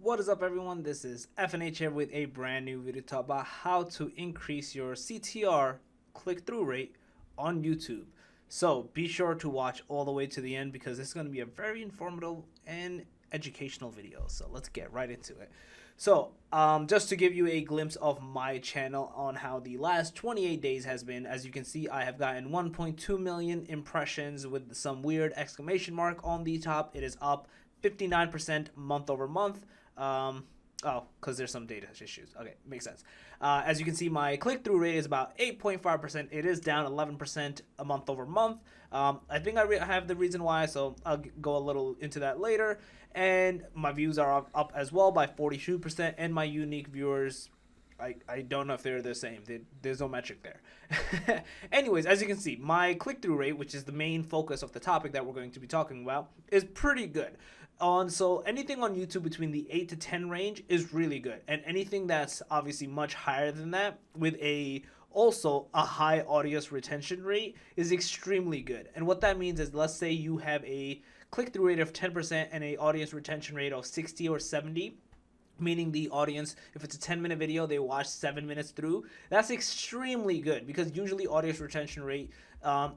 What is up, everyone? This is FNH here with a brand new video to talk about how to increase your CTR click-through rate on YouTube. So be sure to watch all the way to the end because this is going to be a very informative and educational video. So let's get right into it. So just to give you a glimpse of my channel on how the last 28 days has been, as you can see, I have gotten 1.2 million impressions with some weird exclamation mark on the top. It is up 59% month over month. Oh, because there's some data issues. Okay, makes sense. As you can see, my click-through rate is about 8.5%. It is down 11% a month over month. I think I have the reason why, so I'll go a little into that later. And my views are up as well by 42%, and my unique viewers, I don't know if they're the same. There's no metric there. Anyways, as you can see, my click-through rate, which is the main focus of the topic that we're going to be talking about, is pretty good. So anything on YouTube between the 8 to 10 range is really good. And anything that's obviously much higher than that with also a high audience retention rate is extremely good. And what that means is, let's say you have a click-through rate of 10% and a audience retention rate of 60 or 70, meaning the audience, if it's a 10-minute video, they watch 7 minutes through. That's extremely good because usually audience retention rate,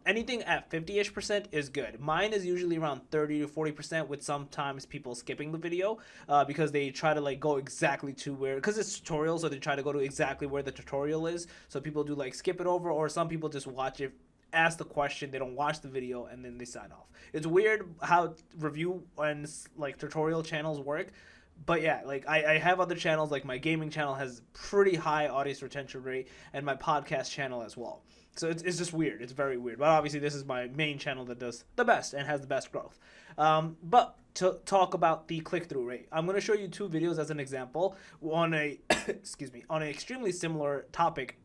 anything at 50-ish% is good. Mine is usually around 30 to 40%, with sometimes people skipping the video because they try to like go exactly to where, because it's tutorial, so they try to go to exactly where the tutorial is. So people do like skip it over, or some people just watch it, ask the question, they don't watch the video, and then they sign off. It's weird how review and like tutorial channels work. But yeah, like I have other channels, like my gaming channel has pretty high audience retention rate, and my podcast channel as well. So it's just weird. It's very weird. But obviously this is my main channel that does the best and has the best growth. But to talk about the click-through rate, I'm going to show you two videos as an example on a excuse me, on an extremely similar topic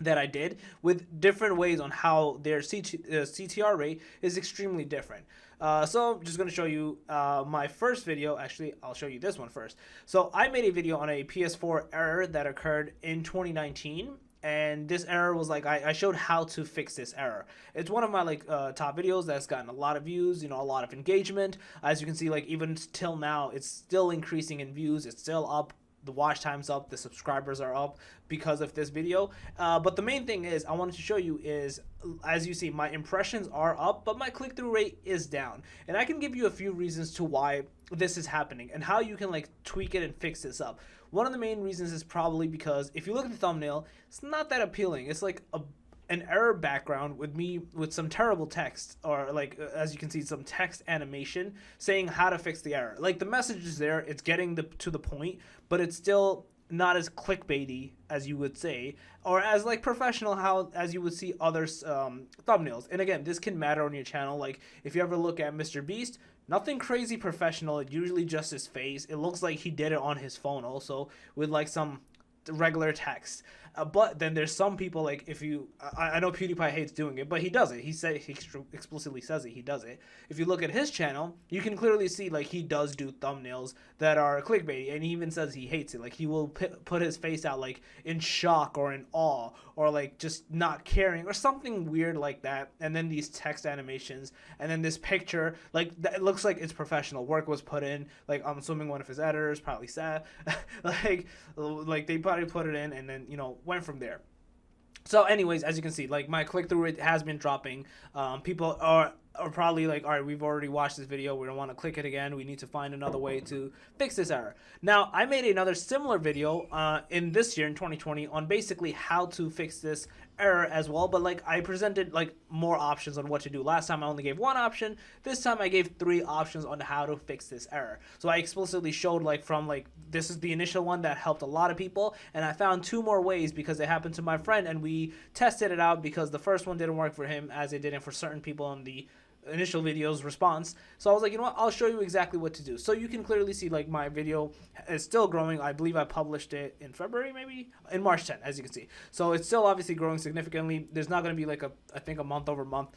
that I did, with different ways on how their CTR rate is extremely different. So I'm just going to show you my first video. Actually, I'll show you this one first. So I made a video on a PS4 error that occurred in 2019. And this error was like, I showed how to fix this error. It's one of my like top videos that's gotten a lot of views, a lot of engagement. As you can see, like even till now, it's still increasing in views. It's still up. The watch time's up, the subscribers are up because of this video. But the main thing is I wanted to show you is, as you see, my impressions are up, but my click-through rate is down. And I can give you a few reasons to why this is happening and how you can like tweak it and fix this up. One of the main reasons is probably because if you look at the thumbnail, it's not that appealing. It's like an error background with me with some terrible text, or like as you can see, some text animation saying how to fix the error. Like the message is there, it's getting to the point, but it's still not as clickbaity as you would say, or as like professional as you would see others thumbnails. And again, this can matter on your channel. Like if you ever look at Mr. Beast, nothing crazy professional, it's usually just his face. It looks like he did it on his phone also, with like some regular text. But then there's some people, like if you, I know PewDiePie hates doing it, but he does it. He explicitly says it. He does it. If you look at his channel, you can clearly see like he does do thumbnails that are clickbaity, and he even says he hates it. Like he will put his face out like in shock or in awe, or like just not caring or something weird like that. And then these text animations, and then this picture, like it looks like it's professional. Work was put in. Like I'm assuming one of his editors probably sad. like they probably put it in, and then went from there. So anyways, as you can see, like my click-through rate has been dropping. People are probably like, all right, we've already watched this video, we don't want to click it again, we need to find another way to fix this error. Now I made another similar video in this year, in 2020, on basically how to fix this error as well, but like I presented like more options on what to do. Last time I only gave one option. This time I gave 3 options on how to fix this error. So I explicitly showed like from like, this is the initial one that helped a lot of people, and I found 2 more ways because it happened to my friend, and we tested it out because the first one didn't work for him as it didn't for certain people on the initial video's response. So I was like, you know what, I'll show you exactly what to do. So you can clearly see like my video is still growing. I believe I published it in February, maybe in March 10th, as you can see. So it's still obviously growing significantly. There's not going to be like I think a month over month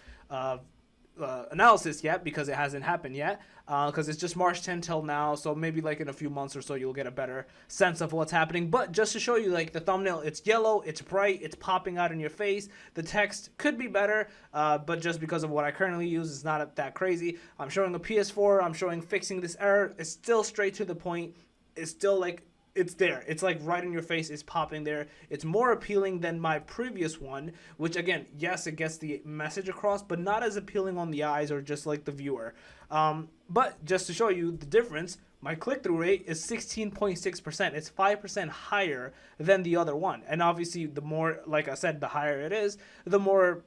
analysis yet because it hasn't happened yet, because it's just March 10 till now. So maybe like in a few months or so you'll get a better sense of what's happening. But just to show you, like the thumbnail, it's yellow, it's bright, it's popping out in your face. The text could be better, but just because of what I currently use, it's not that crazy. I'm showing a PS4, I'm showing fixing this error. It's still straight to the point. is still like, it's there. It's like right in your face. It's popping there. It's more appealing than my previous one, which again, yes, it gets the message across, but not as appealing on the eyes or just like the viewer. But just to show you the difference, my click-through rate is 16.6%. It's 5% higher than the other one. And obviously, the more, like I said, the higher it is, the more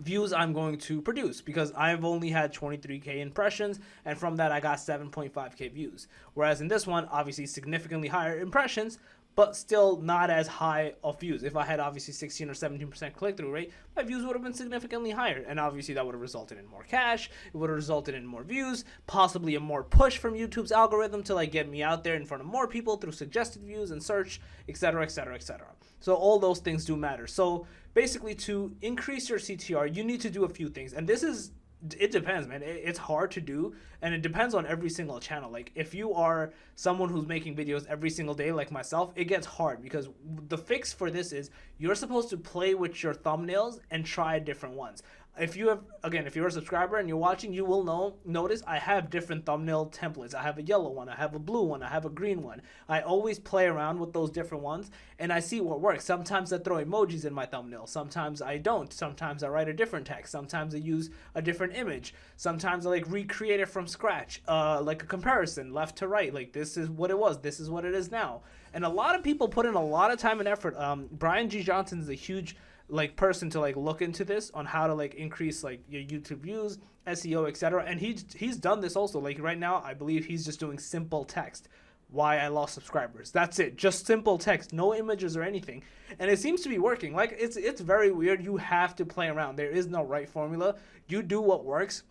views I'm going to produce, because I've only had 23k impressions, and from that I got 7.5k views. Whereas in this one, obviously significantly higher impressions, but still not as high of views. If I had obviously 16 or 17% click-through rate, my views would have been significantly higher, and obviously that would have resulted in more cash. It would have resulted in more views, possibly a more push from YouTube's algorithm to like get me out there in front of more people through suggested views and search, etc., etc., etc. So all those things do matter. So basically, to increase your CTR, you need to do a few things, and this is, it depends, man. It's hard to do, and it depends on every single channel. Like if you are someone who's making videos every single day like myself, it gets hard, because the fix for this is you're supposed to play with your thumbnails and try different ones. If you have, again, if you're a subscriber and you're watching, you will notice I have different thumbnail templates. I have a yellow one, I have a blue one, I have a green one. I always play around with those different ones, and I see what works. Sometimes I throw emojis in my thumbnail, sometimes I don't. Sometimes I write a different text, sometimes I use a different image, sometimes I like recreate it from scratch, like a comparison left to right, like this is what it was, this is what it is now. And a lot of people put in a lot of time and effort. Brian G. Johnson's a huge like person to like look into this on how to like increase like your YouTube views, SEO, etc. And he's done this also. Like right now, I believe he's just doing simple text. Why I lost subscribers. That's it. Just simple text, no images or anything. And it seems to be working. Like it's very weird. You have to play around. There is no right formula. You do what works.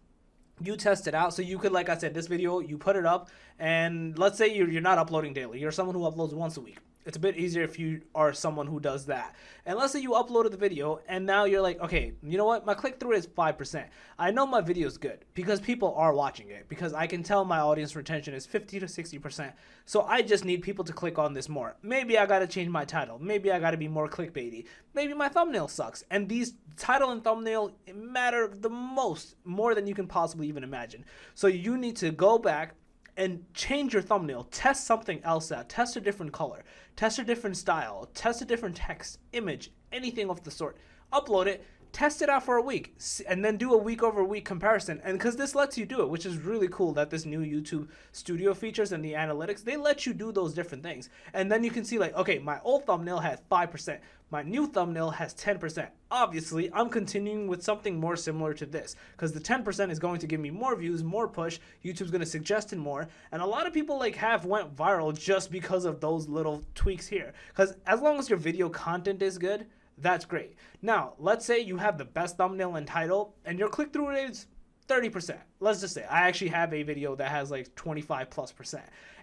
You test it out. So you could, like I said, this video, you put it up, and let's say you're not uploading daily. You're someone who uploads once a week. It's a bit easier if you are someone who does that. And let's say you uploaded the video and now you're like, okay, you know what? My click-through rate is 5%. I know my video is good because people are watching it, because I can tell my audience retention is 50 to 60%. So I just need people to click on this more. Maybe I got to change my title. Maybe I got to be more clickbaity. Maybe my thumbnail sucks. And these title and thumbnail matter the most, more than you can possibly even imagine. So you need to go back and change your thumbnail, test something else out, test a different color, test a different style, test a different text, image, anything of the sort. Upload it, test it out for a week, and then do a week over week comparison. And because this lets you do it, which is really cool, that this new YouTube Studio features and the analytics, they let you do those different things. And then you can see like, okay, my old thumbnail has 5%, my new thumbnail has 10%. Obviously, I'm continuing with something more similar to this, because the 10% is going to give me more views, more push. YouTube's going to suggest it more. And a lot of people like have went viral just because of those little tweaks here. Because as long as your video content is good, that's great. Now, let's say you have the best thumbnail and title and your click-through rate is 30%. Let's just say I actually have a video that has like 25+%.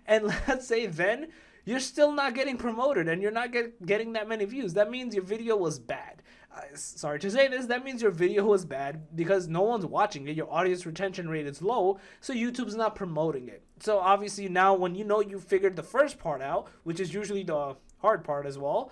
And let's say then you're still not getting promoted and you're not getting that many views. That means your video was bad. Sorry to say this, that means your video was bad because no one's watching it. Your audience retention rate is low, so YouTube's not promoting it. So obviously now when you know you figured the first part out, which is usually the hard part as well,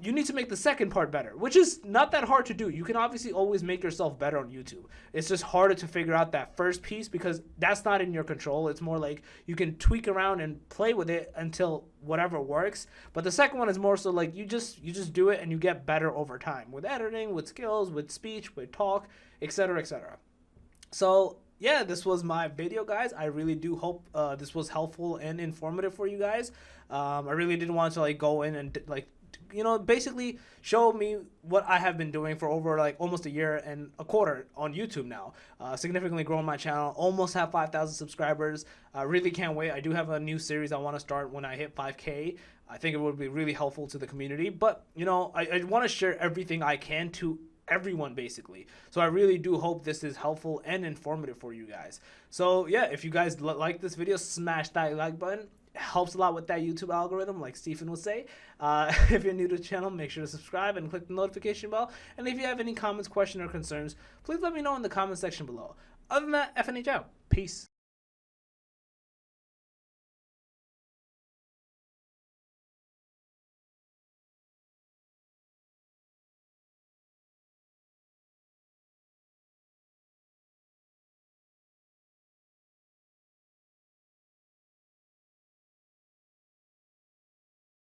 you need to make the second part better, which is not that hard to do. You can obviously always make yourself better on YouTube. It's just harder to figure out that first piece because that's not in your control. It's more like you can tweak around and play with it until whatever works. But the second one is more so like you just do it and you get better over time with editing, with skills, with speech, with talk, etc., etc. So yeah, this was my video, guys. I really do hope this was helpful and informative for you guys. I really didn't want to like go in and like, you know, basically show me what I have been doing for over like almost a year and a quarter on YouTube now. Significantly growing my channel, almost have 5,000 subscribers. I really can't wait. I do have a new series I want to start when I hit 5K. I think it would be really helpful to the community. But, you know, I want to share everything I can to everyone basically. So I really do hope this is helpful and informative for you guys. So yeah, if you guys like this video, smash that like button. It helps a lot with that YouTube algorithm, like Stephen would say. If you're new to the channel, make sure to subscribe and click the notification bell. And if you have any comments, questions, or concerns, please let me know in the comment section below. Other than that, FNH out. Peace.